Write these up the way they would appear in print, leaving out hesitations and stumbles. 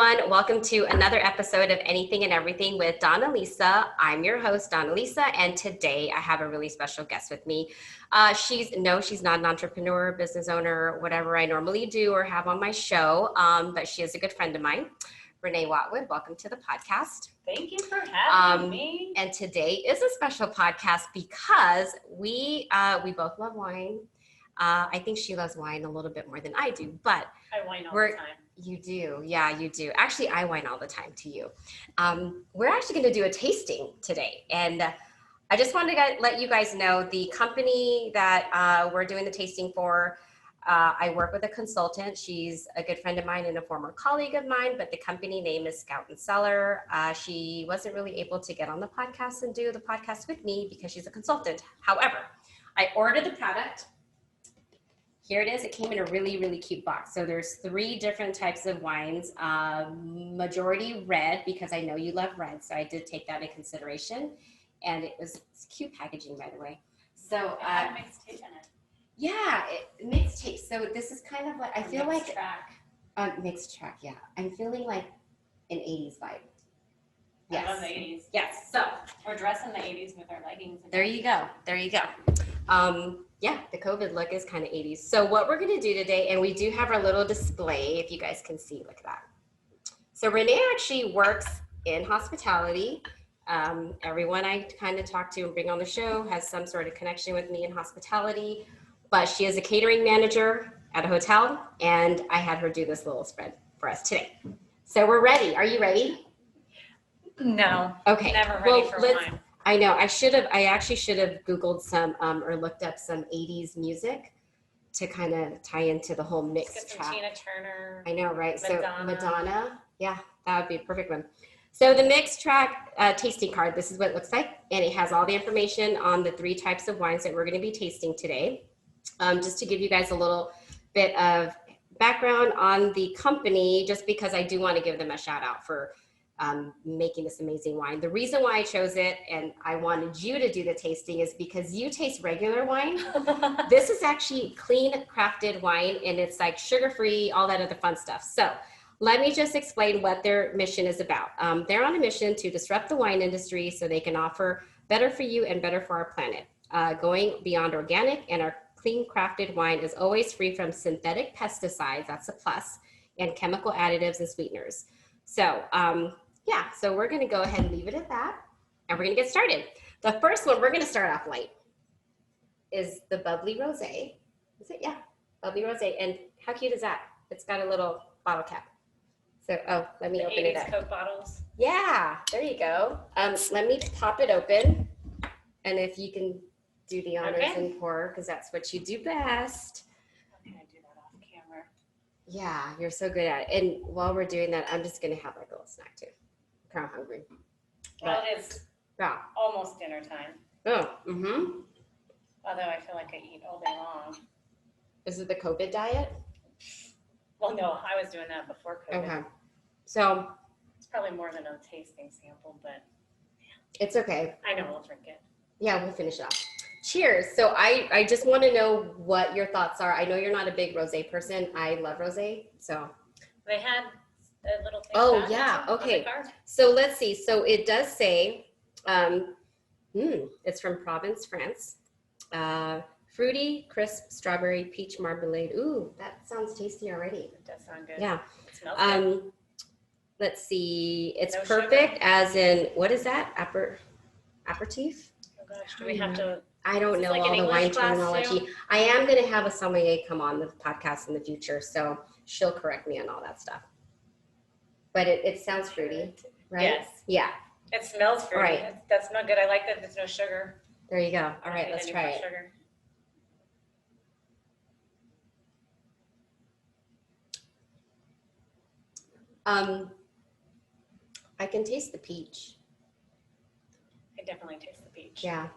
everyone. Welcome to another episode of Anything and Everything with Donna Lisa. I'm your host, Donna Lisa, and today I have a really special guest with me. She's not an entrepreneur, business owner, whatever I normally do or have on my show, but she is a good friend of mine. Renee Watwood, welcome to the podcast. Thank you for having me. And today is a special podcast because we both love wine. I think she loves wine a little bit more than I do, but I wine all the time. You do. Yeah, you do. Actually, I wine all the time to you. We're actually going to do a tasting today. And I just wanted to let you guys know the company that we're doing the tasting for. I work with a consultant. She's a good friend of mine and a former colleague of mine, but the company name is Scout and Cellar. She wasn't really able to get on the podcast and do the podcast with me because she's a consultant. However, I ordered the product. Here it is. It came in a really, really cute box. So there's 3 different types of wines, majority red, because I know you love red. So I did take that into consideration. And it's cute packaging, by the way. So it had a mixed taste in it. Yeah, mixed taste. So this is kind of like, I feel like mixed track. Yeah. I'm feeling like an 80s vibe. Yes. I love the 80s. Yes. So we're dressed in the 80s with our leggings. There you go. There you go. Yeah, the COVID look is kind of 80s. So what we're going to do today, and we do have our little display, if you guys can see, look at that. So Renee actually works in hospitality. Everyone I kind of talk to and bring on the show has some sort of connection with me in hospitality, but she is a catering manager at a hotel, and I had her do this little spread for us today. So we're ready. Are you ready? No. Okay. Never ready for wine. I know. I actually should have Googled some or looked up some 80s music to kind of tie into the whole mixed track. Tina Turner. I know, right? Madonna. So Madonna. Yeah, that would be a perfect one. So the mixed track tasting card, this is what it looks like. And it has all the information on the 3 types of wines that we're going to be tasting today. Just to give you guys a little bit of background on the company, just because I do want to give them a shout out for making this amazing wine. The reason why I chose it and I wanted you to do the tasting is because you taste regular wine. This is actually clean crafted wine, and it's like sugar-free, all that other fun stuff. So let me just explain what their mission is about. They're on a mission to disrupt the wine industry so they can offer better for you and better for our planet. Going beyond organic, and our clean crafted wine is always free from synthetic pesticides, that's a plus, and chemical additives and sweeteners. So yeah, so we're gonna go ahead and leave it at that, and we're gonna get started. The first one, we're gonna start off light, is the bubbly rosé. Is it? Yeah, bubbly rosé. And how cute is that? It's got a little bottle cap. So, let me open it up. Coke bottles. Yeah, there you go. Let me pop it open, and if you can do the honors and pour, because that's what you do best. How can I do that off camera? Yeah, you're so good at it. And while we're doing that, I'm just gonna have like a little snack too. I'm hungry. Well, it is almost dinner time. Oh, mm-hmm. Although I feel like I eat all day long. Is it the COVID diet? Well, no, I was doing that before COVID. Okay. So it's probably more than a tasting sample, but it's okay. I know we'll drink it. Yeah, we'll finish it off. Cheers. So I just want to know what your thoughts are. I know you're not a big rosé person. I love rosé. So they had a little thing. Oh yeah. Okay. So let's see. So it does say it's from Provence, France. Fruity, crisp, strawberry, peach marmalade. Ooh, that sounds tasty already. It does sound good. Yeah. It smells good. Let's see. It's No perfect sugar. as in, what is that? Aperitif? Oh gosh, do we have to? I don't know all the wine terminology. I am going to have a sommelier come on the podcast in the future, so she'll correct me on all that stuff. But it sounds fruity, right? Yes. Yeah. It smells fruity. Right. That's not good. I like that there's no sugar. There you go. All right, let's try it. Sugar. I can taste the peach. I definitely taste the peach. Yeah,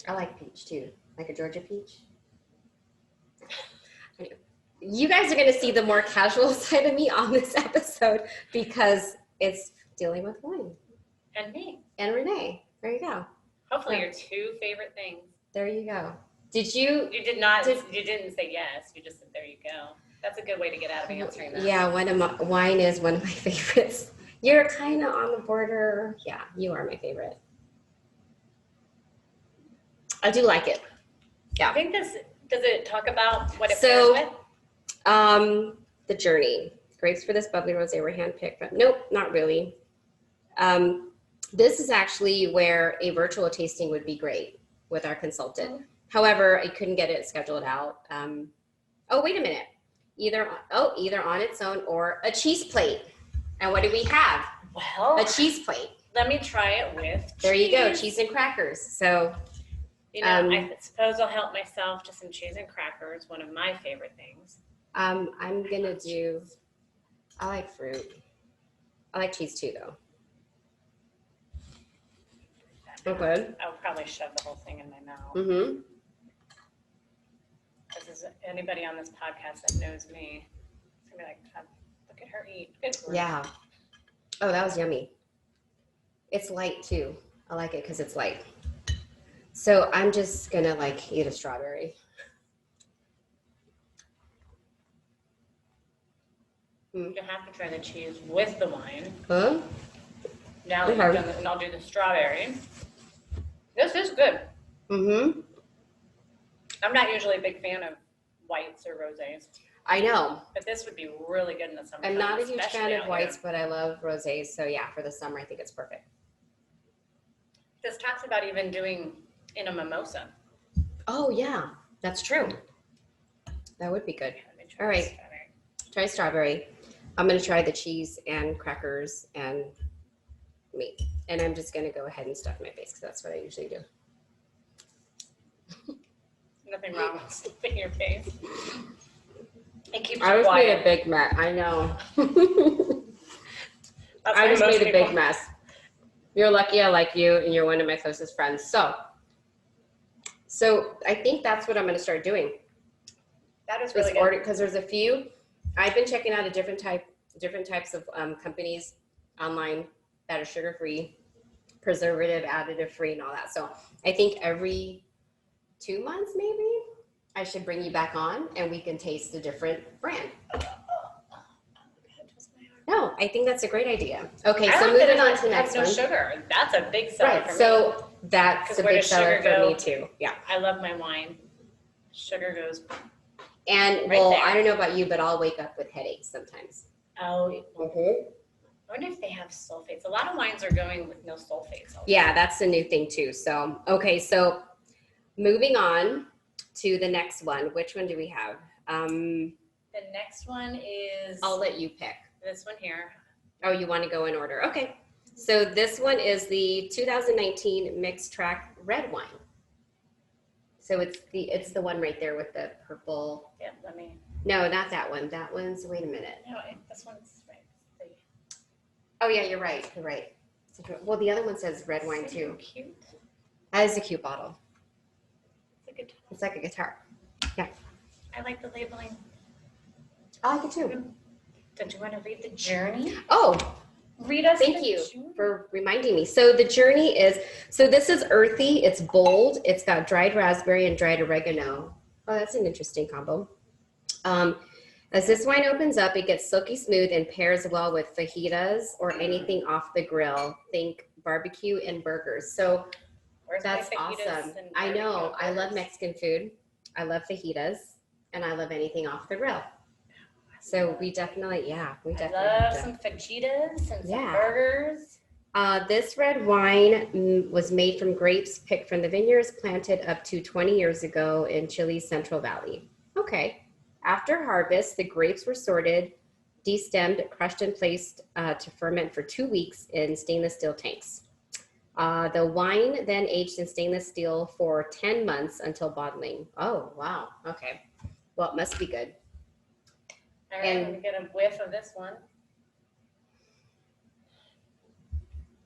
I like peach too, like a Georgia peach. You guys are going to see the more casual side of me on this episode because it's dealing with wine. And me. And Renee. There you go. Hopefully your 2 favorite things. There you go. Did you? You did not. You didn't say yes. You just said there you go. That's a good way to get out of answering that. Yeah, wine is one of my favorites. You're kind of on the border. Yeah, you are my favorite. I do like it. Yeah. I think does it talk about what it pairs with? The journey. Grapes for this bubbly rosé were handpicked, but nope, not really. This is actually where a virtual tasting would be great with our consultant. However, I couldn't get it scheduled out. Oh, wait a minute. Either on its own or a cheese plate. And what do we have? Well, a cheese plate. Let me try it with There cheese. you go, cheese and crackers. So, you know, I suppose I'll help myself to some cheese and crackers, one of my favorite things. I'm gonna do, I like fruit. I like cheese too, though. Okay. I'll probably shove the whole thing in my mouth. Mm-hmm. Because anybody on this podcast that knows me, it's gonna be like, look at her eat. Good for Yeah. Oh, that was yummy. It's light too. I like it because it's light. So I'm just gonna like eat a strawberry. You have to try the cheese with the wine. Huh? Now that you've done this, and I'll do the strawberry. This is good. Mm-hmm. I'm not usually a big fan of whites or rosés, I know. but this would be really good in the summer. I'm not a huge fan of whites, but I love rosés. So yeah, for the summer, I think it's perfect. This talks about even doing in a mimosa. Oh yeah, that's true. That would be good. All right, try strawberry. I'm gonna try the cheese and crackers and meat. And I'm just gonna go ahead and stuff my face because that's what I usually do. Nothing wrong with stuffing your face. It keeps I you just made quiet. a big mess. I know. That's I why just most made a people- big mess. You're lucky I like you and you're one of my closest friends. So I think that's what I'm gonna start doing. That is really good. Because there's a few. I've been checking out different types of companies online that are sugar-free, preservative, additive-free, and all that. So I think every 2 months, maybe, I should bring you back on and we can taste a different brand. No, I think that's a great idea. Okay, so moving on to the next no one. sugar. That's a big seller for me. So that's 'Cause a where big does seller sugar for go? me too. Yeah. I love my wine. Sugar goes. And Right well, there. I don't know about you, but I'll wake up with headaches sometimes. Oh, Mm-hmm. I wonder if they have sulfates. A lot of wines are going with no sulfates. Yeah, that's the new thing too. So, okay, so moving on to the next one. Which one do we have? The next one is I'll let you pick. this one here. Oh, you want to go in order? Okay. So this one is the 2019 Mixed Track Red Wine. So it's the one right there with the purple. Yeah, let me. No, not that one. That one's, wait a minute. No, this one's right. Oh yeah, you're right. You're right. Well, the other one says red wine too. Cute. That is a cute bottle. It's a good. It's like a guitar. Yeah. I like the labeling. I like it too. Don't you want to read the journey? Oh, Read us. thank you for reminding me. So the journey is, so this is earthy, it's bold, it's got dried raspberry and dried oregano. Oh, that's an interesting combo. As this wine opens up, it gets silky smooth and pairs well with fajitas or anything off the grill. Think barbecue and burgers. So Where's my that's fajitas awesome. and I know, barbecue I love burgers? Mexican food. I love fajitas and I love anything off the grill. So we definitely, we definitely I love have to. some fajitas and some Yeah. burgers. This red wine was made from grapes picked from the vineyards planted up to 20 years ago in Chile's Central Valley. Okay. After harvest, the grapes were sorted, destemmed, crushed, and placed to ferment for 2 weeks in stainless steel tanks. The wine then aged in stainless steel for 10 months until bottling. Oh, wow. Okay. Well, it must be good. All right, I'm gonna get a whiff of this one.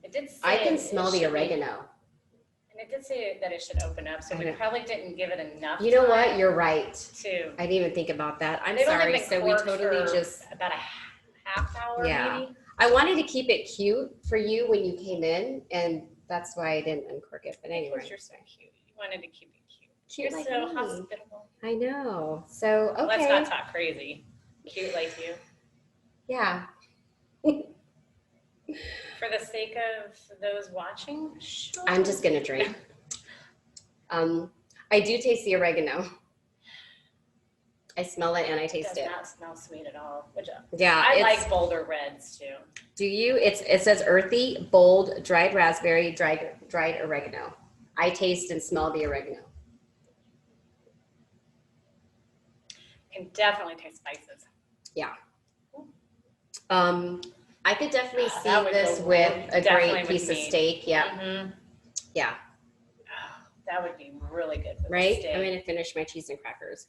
It did say I can it smell the should be- oregano. And it did say that it should open up, so I we know. probably didn't give it enough. You know what? time You're right. To I didn't even think about that. I'm They've only sorry. been So we corked totally for just, about a half hour, Yeah. maybe. I wanted to keep it cute for you when you came in, and that's why I didn't uncork it. But anyway, Because you're so cute. You wanted to keep it cute. Cute You're like so me. hospitable. I know. So, Let's okay. not talk crazy. Cute like you. Yeah. For the sake of those watching, sure. I'm just gonna drink. I do taste the oregano. I smell it and I taste Does it. not smell sweet at all. Which Yeah, I like bolder reds too. Do you? It says earthy, bold, dried raspberry, dried oregano. I taste and smell the oregano. Can definitely taste spices. Yeah. I could definitely see That would this go with a definitely great with piece of meat. steak. Yeah. Mm-hmm. Yeah. That would be really good with Right? steak. I'm going to finish my cheese and crackers.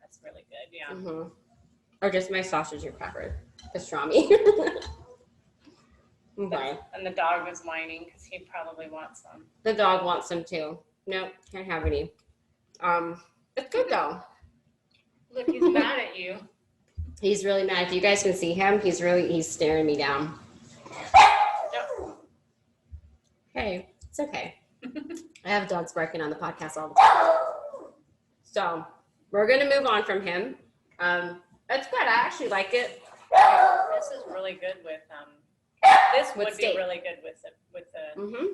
That's really good, yeah. Mm-hmm. Or just my sausage and cracker pastrami. Okay. And the dog was whining because he probably wants some. The dog wants some too. Nope, can't have any. It's good though. Look, he's mad at you. He's really mad. If you guys can see him, he's staring me down. No. Hey, it's okay. I have dogs barking on the podcast all the time. So we're gonna move on from him. It's good. I actually like it. This is really good with this With would steak. be really good with the Mm-hmm.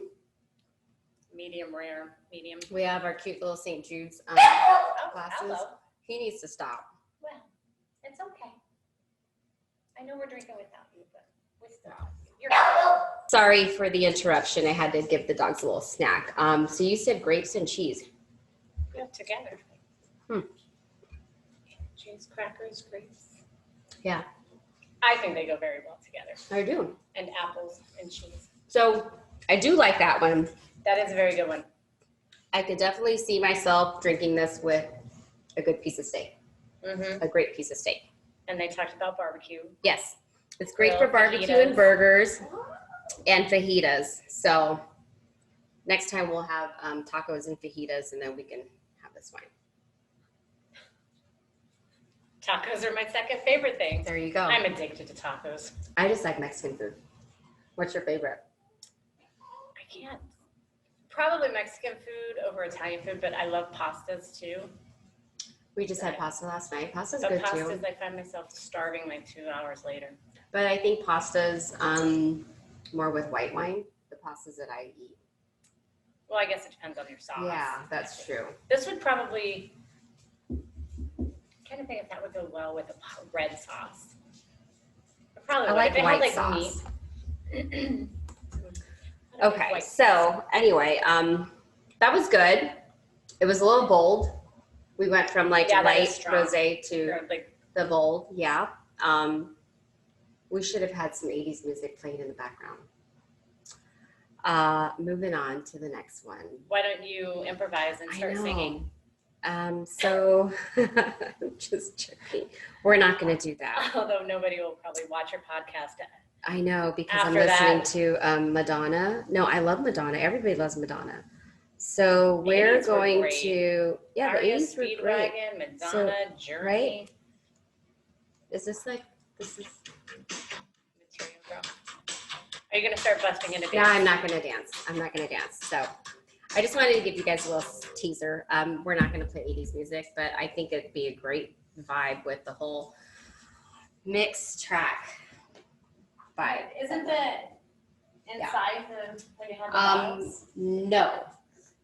medium. We have our cute little St. Jude's Oh, glasses. hello. He needs to stop. Well, it's okay. I know we're drinking without you, but we still love you. You're Sorry for the interruption. I had to give the dogs a little snack. So you said grapes and cheese. good together. Hmm. Cheese, crackers, grapes. Yeah, I think they go very well together. I do. And apples and cheese. So I do like that one. That is a very good one. I could definitely see myself drinking this with a good piece of steak, Mm-hmm. a great piece of steak. And they talked about barbecue. Yes, it's great for Grilled barbecue fajitas. and burgers and fajitas. So next time we'll have tacos and fajitas, and then we can have this wine. Tacos are my second favorite thing. There you go. I'm addicted to tacos. I just like Mexican food. What's your favorite? I can't. Probably Mexican food over Italian food, but I love pastas too. We just had pasta last night. Pasta's But good pastas, too. I find myself starving like 2 hours later. But I think pasta's more with white wine, the pastas that I eat. Well, I guess it depends on your sauce. Yeah, that's true. This would probably, I'm trying to think if that would go well with a red sauce. It probably I would. like If it white had, sauce. meat. Okay, White so anyway, that was good. It was a little bold. We went from like Yeah, that is light strong. rosé to Or, like, the bold, yeah. We should have had some 80s music playing in the background. Moving on to the next one. why don't you improvise and start singing? So just joking. We're not going to do that. Although nobody will probably watch your podcast. I know, because I'm After listening that- to Madonna. No, I love Madonna. Everybody loves Madonna. So The we're 80s were going great. the Aria 80s were great. Speedwagon, Madonna, Journey. right? Is this like, this is, Material Girl. Are you going to start busting into no, dance? I'm not going to dance. I'm not going to dance. So I just wanted to give you guys a little teaser. We're not going to play 80s music, but I think it'd be a great vibe with the whole mixed track vibe. Isn't it inside the when you have the box? No.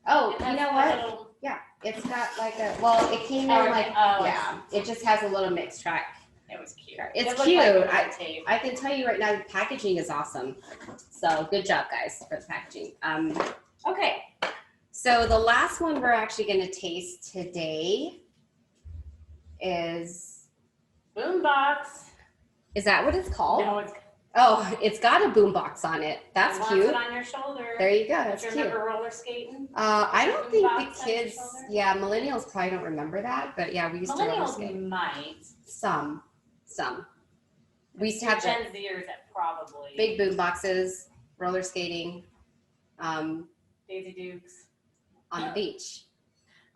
Oh, It you has know the what? little- Yeah, it's got like a, well, it came in Oh, like, oh. yeah, it just has a little mixed track. It was cute. It's It looked cute. like it was on tape. I can tell you right now, the packaging is awesome. So good job, guys, for the packaging. Okay, so the last one we're actually going to taste today is Boombox. that what it's called? No, it's Oh, it's got a boombox on it. That's wants cute. it on your shoulder. There you go. Don't That's you cute. remember roller skating? I don't think Boombox the on your kids, shoulder? yeah, millennials probably don't remember that, but yeah, we used to roller skate. Millennials might. Some. We used to have the Gen Zers that probably. big boom boxes, roller skating, Daisy Dukes. on the beach.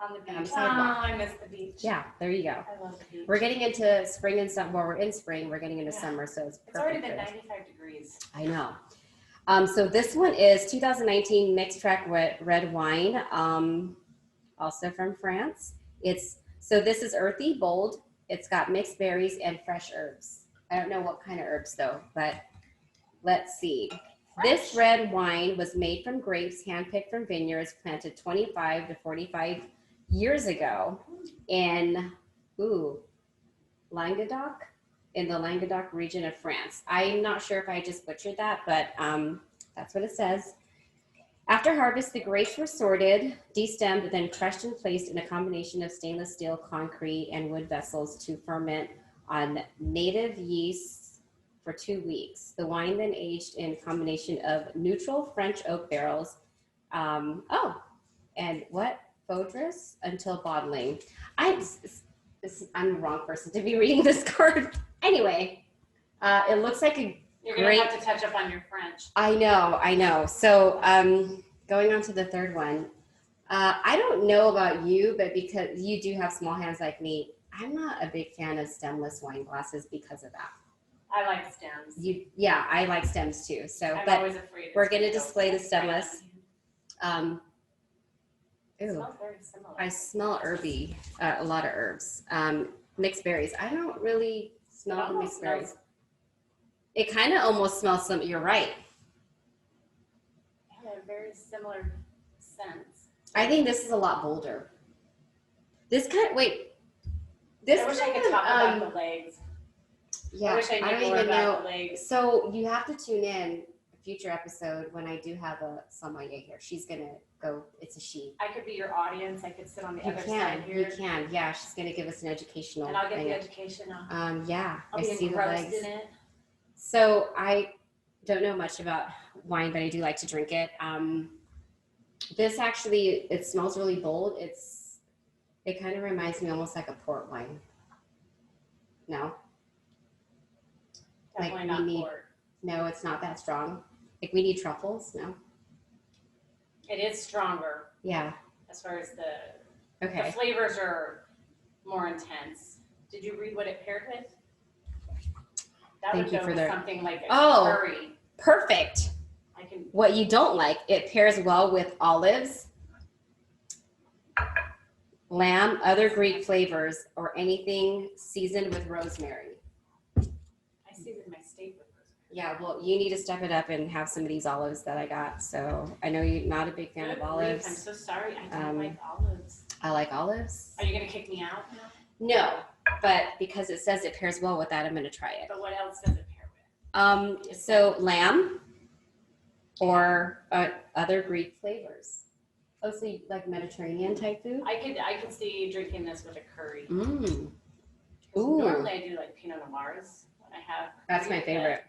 On the And on beach. the sidewalk. Oh, I miss the beach. Yeah, there you go. I love the beach. We're getting into spring and summer. Well, we're in spring. We're getting into Yeah. summer, so it's It's already perfect. been for this. 95 degrees. I know. So this one is 2019 mixed track red wine, also from France. So this is earthy, bold, It's got mixed berries and fresh herbs. I don't know what kind of herbs though, but let's see. This red wine was made from grapes handpicked from vineyards planted 25 to 45 years ago in Languedoc, in the Languedoc region of France. I'm not sure if I just butchered that, but that's what it says. After harvest, the grapes were sorted, destemmed, then crushed and placed in a combination of stainless steel, concrete, and wood vessels to ferment on native yeasts for 2 weeks. The wine then aged in combination of neutral French oak barrels. And what? Fodrus until bottling. I'm the wrong person to be reading this card. Anyway, it looks like a You're going to have to touch up on your French. I know. So going on to the third one. I don't know about you, but because you do have small hands like me, I'm not a big fan of stemless wine glasses because of that. I like stems. Yeah, I like stems too. So, I'm but always afraid we're going to display the stemless. It smells very similar. I smell herby, a lot of herbs. Mixed berries. I don't really smell the mixed berries. It kind of almost smells some. You're right. Yeah, they're very similar scents. I think this is a lot bolder. This kind of I wish I could talk about the legs. Yeah, I wish I knew more about the legs. So you have to tune in a future episode when I do have a sommelier here. She's gonna go. It's a she. I could be your audience. I could sit on the other side here. You can. Yeah, she's gonna give us an educational. And I'll get the educational. Yeah, I'll be engrossed in it. So I don't know much about wine, but I do like to drink it. This actually, it smells really bold. It kind of reminds me almost like a port wine. No? Definitely not port. No, it's not that strong. Like we need truffles, no? It is stronger. Yeah. As far as the flavors are more intense. Did you read what it paired with? That would go with something like a curry. Perfect. What you don't like, it pairs well with olives, lamb, other Greek flavors, or anything seasoned with rosemary. I seasoned my steak with rosemary. Yeah, well, you need to step it up and have some of these olives that I got. So I know you're not a big fan of olives. I'm so sorry. I don't like olives. I like olives. Are you going to kick me out now? No, but because it says it pairs well with that, I'm going to try it. But what else does it pair with? So lamb or other Greek flavors. Mostly like Mediterranean type food. I could see drinking this with a curry. Ooh. Normally I do like Pinot Noirs when I have. That's my favorite.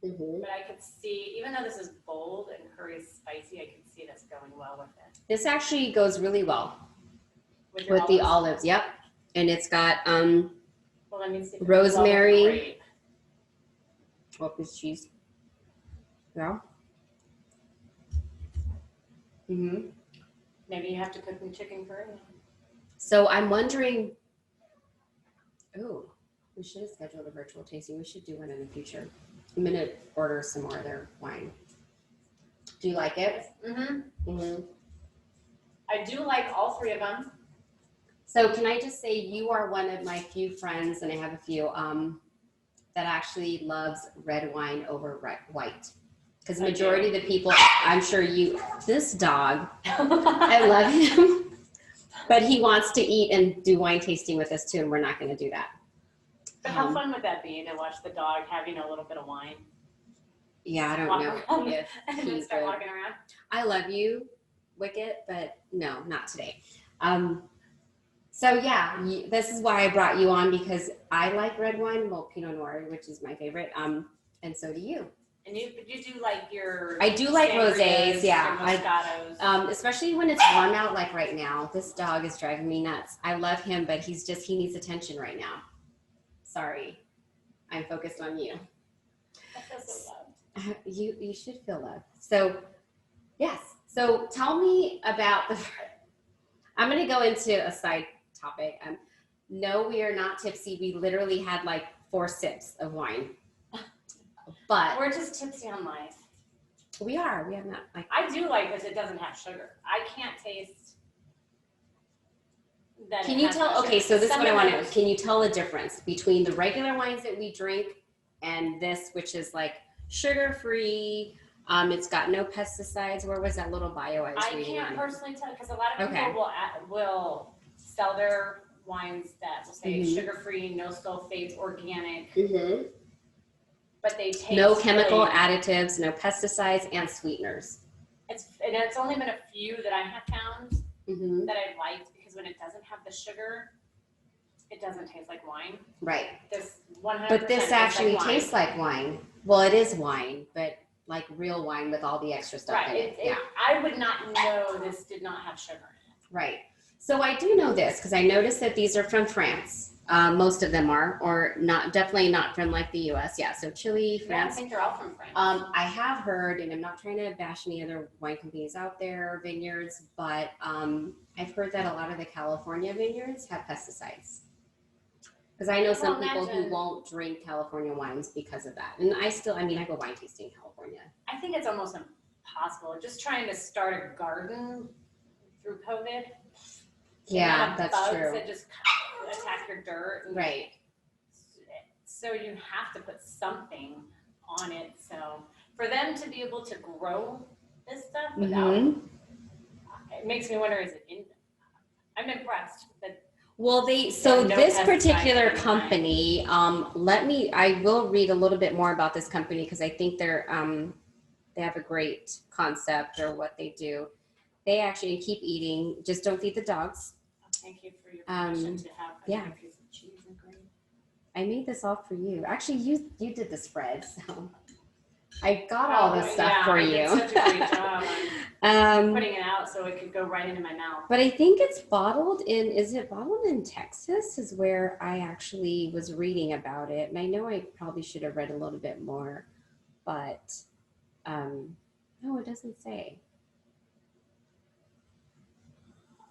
Mm-hmm. But I could see, even though this is bold and curry is spicy, I could see this going well with it. This actually goes really well with the olives. Yep. And it's got rosemary. What is cheese? Yeah. Mm-hmm. Maybe you have to cook me chicken curry. So I'm wondering. Oh, we should have scheduled a virtual tasting. We should do one in the future. I'm gonna order some more of their wine. Do you like it? Mm-hmm. Mm-hmm. I do like all three of them. So can I just say you are one of my few friends, and I have a few that actually loves red wine over white. Because the majority of the people, I'm sure this dog, I love him, but he wants to eat and do wine tasting with us too, and we're not going to do that. But how fun would that be to watch the dog having a little bit of wine? Yeah, I don't know if and then start walking around. I love you, Wicket, but no, not today. So yeah, this is why I brought you on, because I like red wine, well, Pinot Noir, which is my favorite, and so do you. And you do like your. I do like rosés, yeah. Moscatos. Especially when it's warm out, like right now. This dog is driving me nuts. I love him, but he needs attention right now. Sorry, I'm focused on you. I feel so loved. You should feel loved. So, yes. So tell me about I'm going to go into a side topic. No, we are not tipsy. We literally had like 4 sips of wine. But we're just tipsy on life. We are. We have not. I do like this. It doesn't have sugar. I can't taste that Can it you has tell, no okay, sugar. so this is Some what I of want to know. those- Can you tell the difference between the regular wines that we drink and this, which is like sugar-free, it's got no pesticides? Where was that little bio I was I reading can't on? personally tell, because a lot of Okay. people will sell their wines that will say Mhm. sugar-free, no sulfates, organic, Mm-hmm. but they taste No chemical really, additives, no pesticides, and sweeteners. it's only been a few that I have found Mm-hmm. that I liked, because when it doesn't have the sugar, it doesn't taste like wine. Right. This 100% But this tastes actually like wine. tastes like wine. Well, it is wine, but like real wine with all the extra stuff in it. Yeah. I would not know this did not have sugar in it. Right. So I do know this because I noticed that these are from France. Most of them are, or not, definitely not from like the U.S. Yeah. So Chile, Yeah, I France. think they're all from France. I have heard, and I'm not trying to bash any other wine companies out there, vineyards, but I've heard that a lot of the California vineyards have pesticides. Because I know some people who won't drink California wines because of that. And I go wine tasting in California. I think it's almost impossible. Just trying to start a garden through COVID. Yeah, that's bugs true. that just attack your dirt. Right. So you have to put something on it. So for them to be able to grow this stuff without, it makes me wonder, is it in? I'm impressed that. Well, this particular company, I will read a little bit more about this company because I think they have a great concept or what they do. They actually keep eating, just don't feed the dogs. Thank you for your permission to have a piece of cheese and cream. I made this all for you. Actually, you did the spread, so I got all this stuff for you. Did such a great job on putting it out so it could go right into my mouth. But I think it's bottled in Texas is where I actually was reading about it. And I know I probably should have read a little bit more, but no, it doesn't say.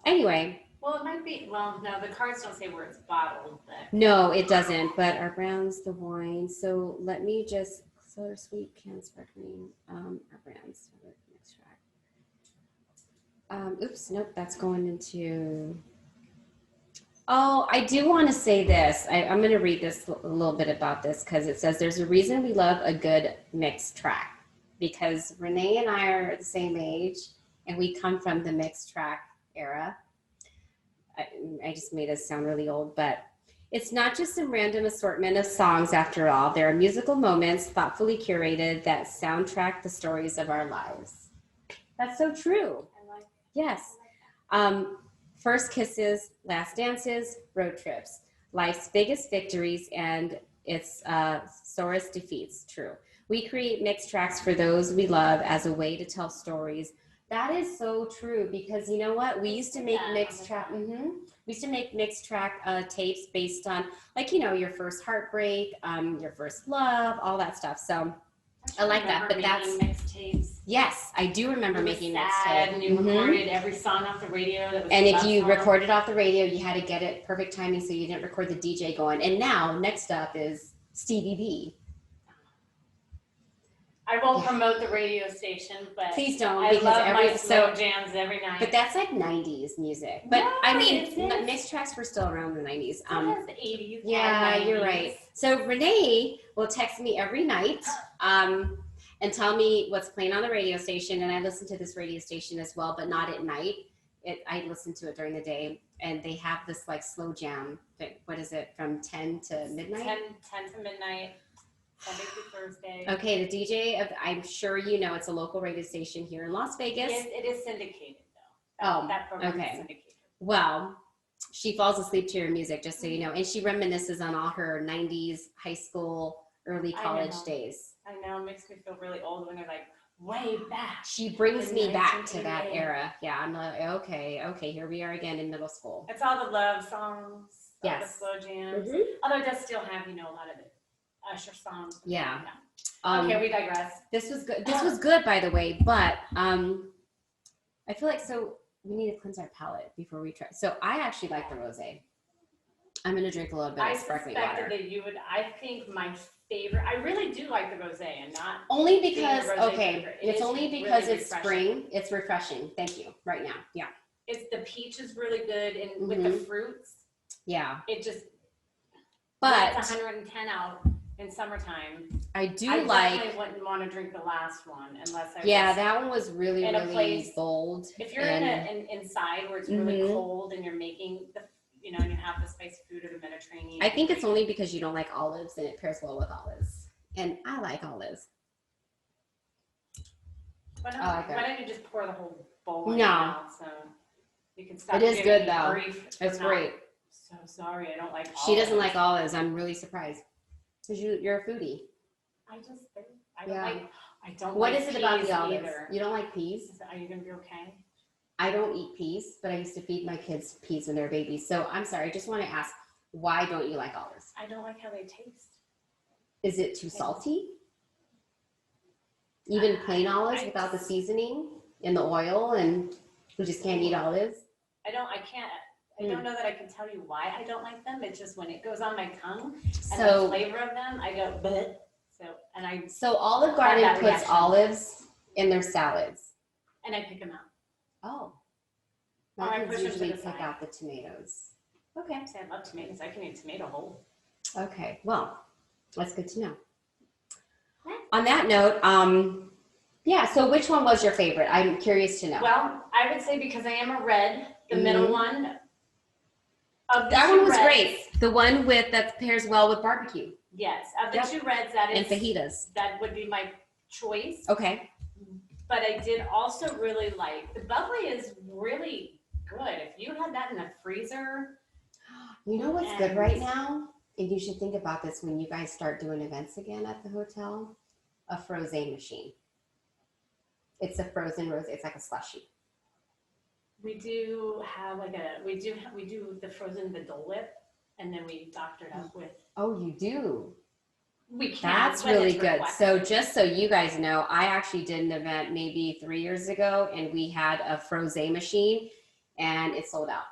Anyway. Well, it might be, no, the cards don't say where it's bottled. But. No, it doesn't, but our brands, the wine. So let me just, soda sweet, canned sparkling, our brands, extract. Oops, nope, that's going into, oh, I do want to say this. I'm going to read this a little bit about this because it says there's a reason we love a good mixed track because Renee and I are the same age and we come from the mixed track era. I just made us sound really old, but it's not just some random assortment of songs after all. There are musical moments thoughtfully curated that soundtrack the stories of our lives. That's so true. Yes. First kisses, last dances, road trips, life's biggest victories, and its sorest defeats. True. We create mixed tracks for those we love as a way to tell stories. That is so true because you know what? We used to make mixed track. We used to make mixed track tapes based on like, you know, your first heartbreak, your first love, all that stuff. So I like that, but that's mixed tapes. Yes, I do remember making mixed tapes. And you recorded every song off the radio. That was and if you recorded off the radio, you had to get it perfect timing so you didn't record the DJ going. And now, next up is Stevie B. I won't promote the radio station, but please don't. I love my slow jams every night. But that's like 90s music. But no, I mean, mixed tracks were still around the 90s. It was the 80s. Yeah, 90s. You're right. So Renee will text me every night and tell me what's playing on the radio station. And I listen to this radio station as well, but not at night. I listen to it during the day. And they have this like slow jam. What is it? From 10 to midnight? 10 to midnight. Sunday through Thursday. Okay, the DJ, I'm sure you know, it's a local radio station here in Las Vegas. It is syndicated though. That program is syndicated. Well, she falls asleep to your music, just so you know, and she reminisces on all her 90s high school, early college days. I know, it makes me feel really old when they're like, way back. She brings me back to that era. Yeah, I'm like, okay, here we are again in middle school. It's all the love songs, yes, all the slow jams. Although it does still have, a lot of it. Usher songs. Yeah. Okay, we digress. This was good. This was good, by the way. But I feel like we need to cleanse our palate before we try. So I actually like the rosé. I'm gonna drink a little bit of sparkling water. I suspected that you would. I think my favorite. I really do like the rosé, and not only because it's only because really it's spring. It's refreshing. Thank you. Right now, yeah. It's the peach is really good, and with the fruits, yeah. it just. But it's 110 out in summertime. I do I like. definitely wouldn't want to drink the last one unless I. Yeah, was that one was really in a really place, bold. If you're inside where it's really cold and you're making the, and you have the spicy food or the Mediterranean. I think it's only because you don't like olives and it pairs well with olives, and I like olives. Why don't you just pour the whole bowl in No. your mouth so you can stop. It is good though. It's great. So sorry, I don't like olives. She doesn't like olives. I'm really surprised because you're a foodie. I don't like. I don't. What like is it about the olives? either. You don't like peas? Are you gonna be okay? I don't eat peas, but I used to feed my kids peas when they were babies. So I'm sorry. I just want to ask, why don't you like olives? I don't like how they taste. Is it too salty? Even plain olives without the seasoning and the oil, and we just can't eat olives? I don't know that I can tell you why I don't like them. It's just when it goes on my tongue and the flavor of them, I go, bleh. So Olive Garden puts olives in their salads. And I pick them out. Oh. My kids usually pick out the tomatoes. Okay. I love tomatoes. I can eat tomato whole. Okay. Well, that's good to know. On that note, yeah, so which one was your favorite? I'm curious to know. Well, I would say because I am a red, the middle one. That one was great. The one that pairs well with barbecue. Yes, of the two reds, that is. And fajitas. That would be my choice. Okay. But I did also really like, the bubbly is really good. If you had that in the freezer. You know what's good right now? And you should think about this when you guys start doing events again at the hotel. A frozen machine. It's a frozen rose. It's like a slushie. We do have we do the frozen, the Dole Whip, and then we doctor it up with. Oh, you do? We can. That's really good. So just so you guys know, I actually did an event maybe 3 years ago, and we had a frozen machine, and it sold out.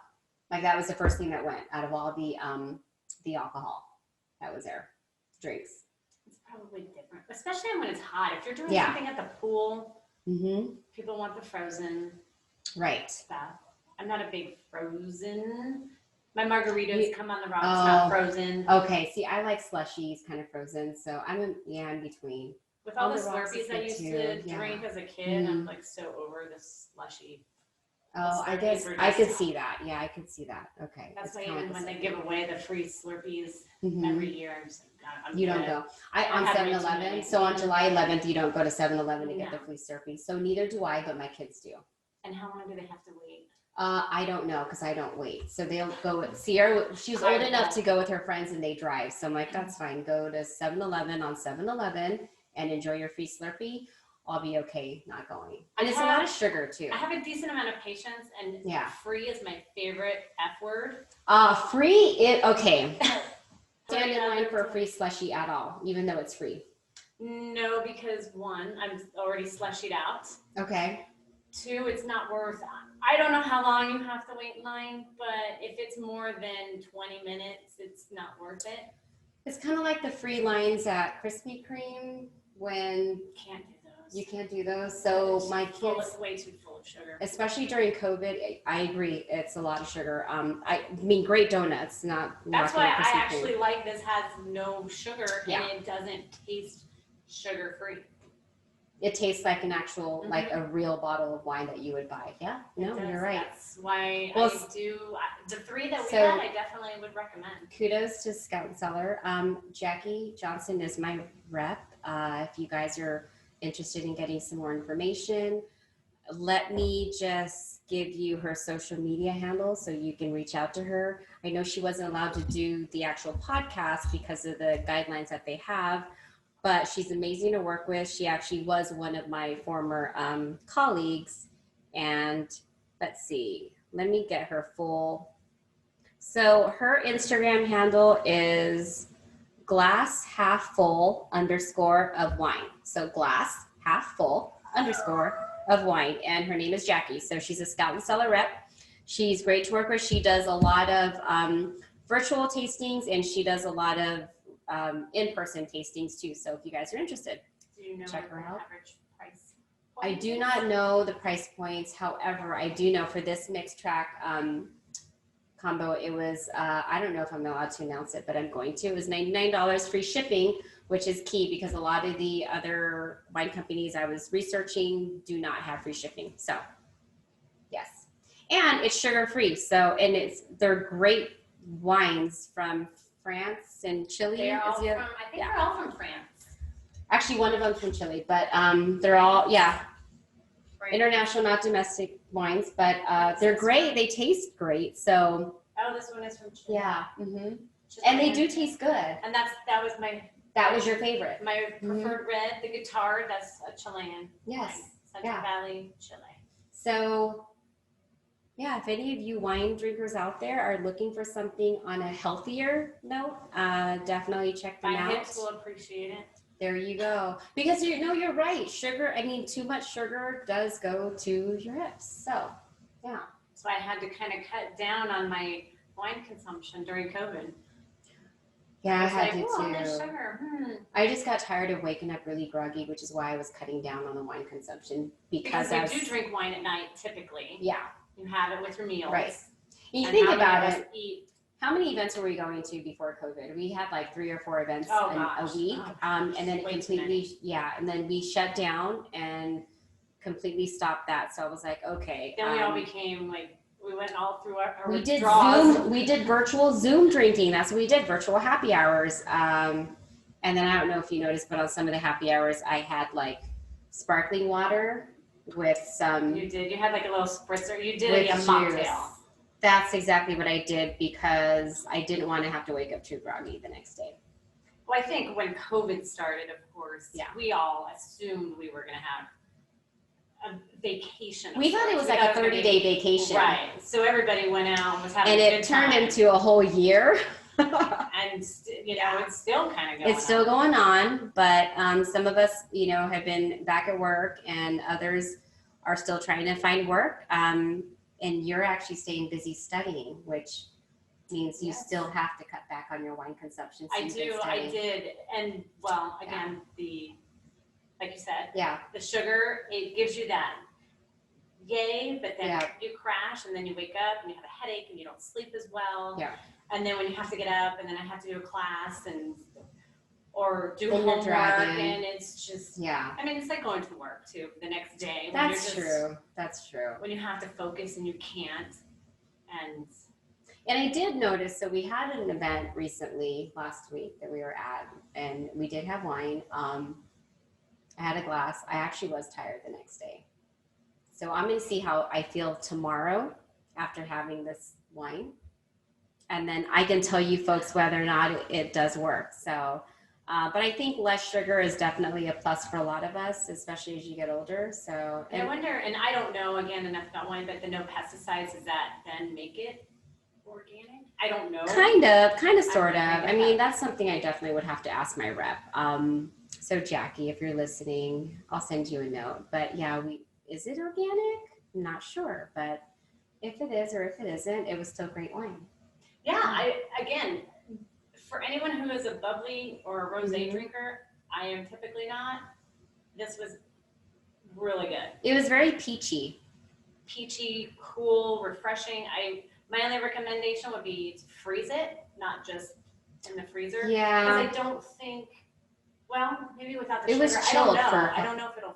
Like that was the first thing that went out of all the alcohol that was there, drinks. It's probably different, especially when it's hot. If you're doing something at the pool, people want the frozen. Right. Stuff. I'm not a big frozen. My margaritas come on the rocks, not frozen. Okay. See, I like slushies, kind of frozen. So I'm in between. With all the Slurpees I used to drink as a kid, I'm like so over the slushy. Oh, I guess I could see that. Yeah, I could see that. Okay. That's why even when they give away the free Slurpees every year, I'm just like, you don't go. On 7-Eleven. So on July 11th, you don't go to 7-Eleven to get the free Slurpee. So neither do I, but my kids do. And how long do they have to wait? I don't know because I don't wait. So they'll go with Sierra. She's old enough to go with her friends and they drive. So I'm like, that's fine. Go to 7-Eleven on 7-Eleven and enjoy your free Slurpee. I'll be okay not going. And it's a lot of sugar too. I have a decent amount of patience, and free is my favorite F word. Okay. Stand in line for a free slushie at all, even though it's free. No, because one, I'm already slushied out. Okay. Two, it's not worth. I don't know how long you have to wait in line, but if it's more than 20 minutes, it's not worth it. It's kind of like the free lines at Krispy Kreme when can't do those. You can't do those. So my kids, way too full of sugar. Especially during COVID, I agree. It's a lot of sugar. I mean, great donuts, not. That's why I actually like this has no sugar and it doesn't taste sugar free. It tastes like an actual, like a real bottle of wine that you would buy. Yeah, no, you're right. That's why I do the three that we had. I definitely would recommend. Kudos to Scout and Cellar. Jackie Johnson is my rep. If you guys are interested in getting some more information, let me just give you her social media handle so you can reach out to her. I know she wasn't allowed to do the actual podcast because of the guidelines that they have. But she's amazing to work with. She actually was one of my former colleagues. And let's see, let me get her full. So her Instagram handle is glass_half_full_of_wine. So glass_half_full_of_wine. And her name is Jackie. So she's a Scout and Cellar rep. She's great to work with. She does a lot of virtual tastings and she does a lot of in-person tastings too. So if you guys are interested, do you know check her out. Average price I do not know the price points. However, I do know for this mixed track combo, it was, I don't know if I'm allowed to announce it, but I'm going to. It was $99 free shipping, which is key because a lot of the other wine companies I was researching do not have free shipping. So yes. And it's sugar-free. So, and they're great wines from France and Chile. They're all from, I think they're all from France. Actually, one of them from Chile, but they're all, yeah, Right. international, not domestic wines, but they're great. They taste great. So. Oh, this one is from Chile. Yeah. Mm-hmm. And they do taste good. And that was my. That was your favorite. My preferred red, the guitar, that's a Chilean. Yes. Wine. Central Valley, Chile. So, yeah, if any of you wine drinkers out there are looking for something on a healthier note, definitely check them out. My hips will appreciate it. There you go. Because you're right. Sugar, I mean, too much sugar does go to your hips. So, yeah. So I had to kind of cut down on my wine consumption during COVID. Yeah, I had to there's too. sugar. I just got tired of waking up really groggy, which is why I was cutting down on the wine consumption. Because you do drink wine at night, typically. Yeah. You have it with your meals. Right. And you think about it. Eat. How many events were we going to before COVID? We had like 3 or 4 events a week. And then it completely, and then we shut down and completely stopped that. So I was like, okay. Then we all became like, we went all through our we did withdrawals. Zoom, we did virtual Zoom drinking. That's what we did, virtual happy hours. And then I don't know if you noticed, but on some of the happy hours, I had like sparkling water with some. You did. You had like a little spritzer. You did a mocktail. That's exactly what I did because I didn't want to have to wake up too groggy the next day. Well, I think when COVID started, of course, we all assumed we were going to have a vacation. We thought it was like a 30-day vacation. Right. So everybody went out and was having a good time. And it turned into a whole year. And, it's still kind of going on. It's still going on, but some of us, have been back at work and others are still trying to find work. And you're actually staying busy studying, which means you still have to cut back on your wine consumption. I did. And well, again, like you said, the sugar, it gives you that yay, but then you crash and then you wake up and you have a headache and you don't sleep as well. Yeah. And then when you have to get up and then I have to do a class or do homework and it's just, I mean, it's like going to work too the next day. That's true. When you have to focus and you can't. And I did notice, so we had an event recently last week that we were at and we did have wine. I had a glass. I actually was tired the next day. So I'm going to see how I feel tomorrow after having this wine. And then I can tell you folks whether or not it does work. So, but I think less sugar is definitely a plus for a lot of us, especially as you get older. So, and I wonder, and I don't know again enough about wine, but the no pesticides, does that then make it organic? I don't know. Kind of, sort of. I mean, that's something I definitely would have to ask my rep. So Jackie, if you're listening, I'll send you a note. But yeah, is it organic? I'm not sure, but if it is or if it isn't, it was still great wine. Yeah, again, for anyone who is a bubbly or a rosé drinker, I am typically not. This was really good. It was very peachy. Peachy, cool, refreshing. My only recommendation would be to freeze it, not just in the freezer. Yeah. Because I don't think, well, maybe without the sugar. It was chilled I don't know if it'll.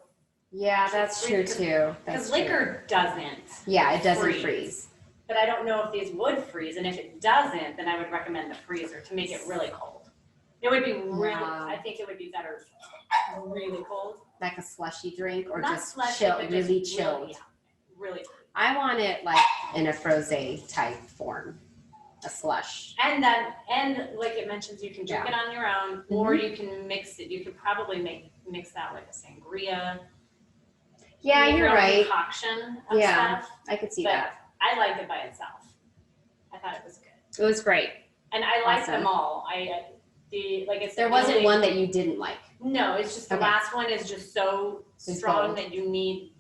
Yeah, that's true too. Because liquor doesn't. Yeah, it doesn't freeze. But I don't know if these would freeze, and if it doesn't, then I would recommend the freezer to make it really cold. It would be really, I think it would be better really cold. Like a slushy drink or Not just slushy, chilled, really chilled. Really cold. I want it like in a frosé type form, a slush. And like it mentions, you can drink it on your own, or you can mix it. You could probably mix that like a sangria. Yeah, you're right. Concoction of stuff. I could see that. I liked it by itself. I thought it was good. It was great. And I liked them all. There wasn't one that you didn't like. No, it's just the last one is just so strong that you need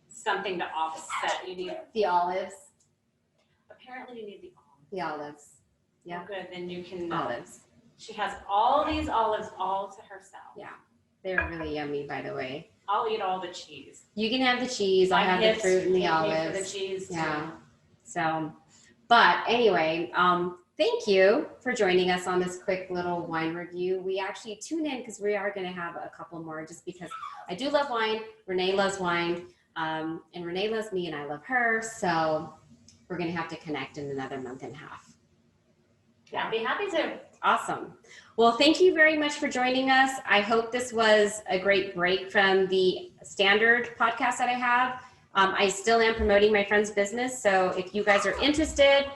something to offset. You need the olives. Apparently you need the olives. The olives. Yeah. Oh, good. Then you can olives. She has all these olives all to herself. Yeah. They're really yummy, by the way. I'll eat all the cheese. You can have the cheese. I'll have the fruit and the olives. For the cheese yeah. too. So, but anyway, thank you for joining us on this quick little wine review. We actually tune in because we are going to have a couple more, just because I do love wine. Renee loves wine, and Renee loves me, and I love her. So we're going to have to connect in another month and a half. Yeah, I'd be happy to. Awesome. Well, thank you very much for joining us. I hope this was a great break from the standard podcast that I have. I still am promoting my friend's business. So if you guys are interested,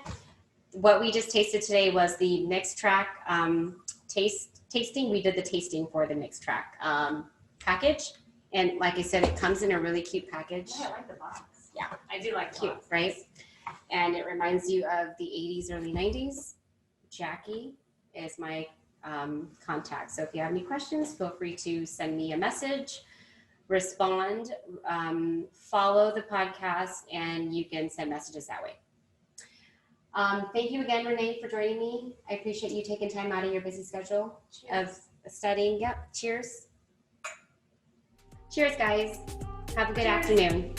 what we just tasted today was the Mix Track tasting. We did the tasting for the Mix Track package. And like I said, it comes in a really cute package. Yeah, I like the box. Yeah. I do like the Cute, box. right? And it reminds you of the 80s, early 90s. Jackie is my contact. So if you have any questions, feel free to send me a message, respond, follow the podcast, and you can send messages that way. Thank you again, Renee, for joining me. I appreciate you taking time out of your busy schedule of studying. Yep. Cheers. Cheers, guys. Have a good afternoon.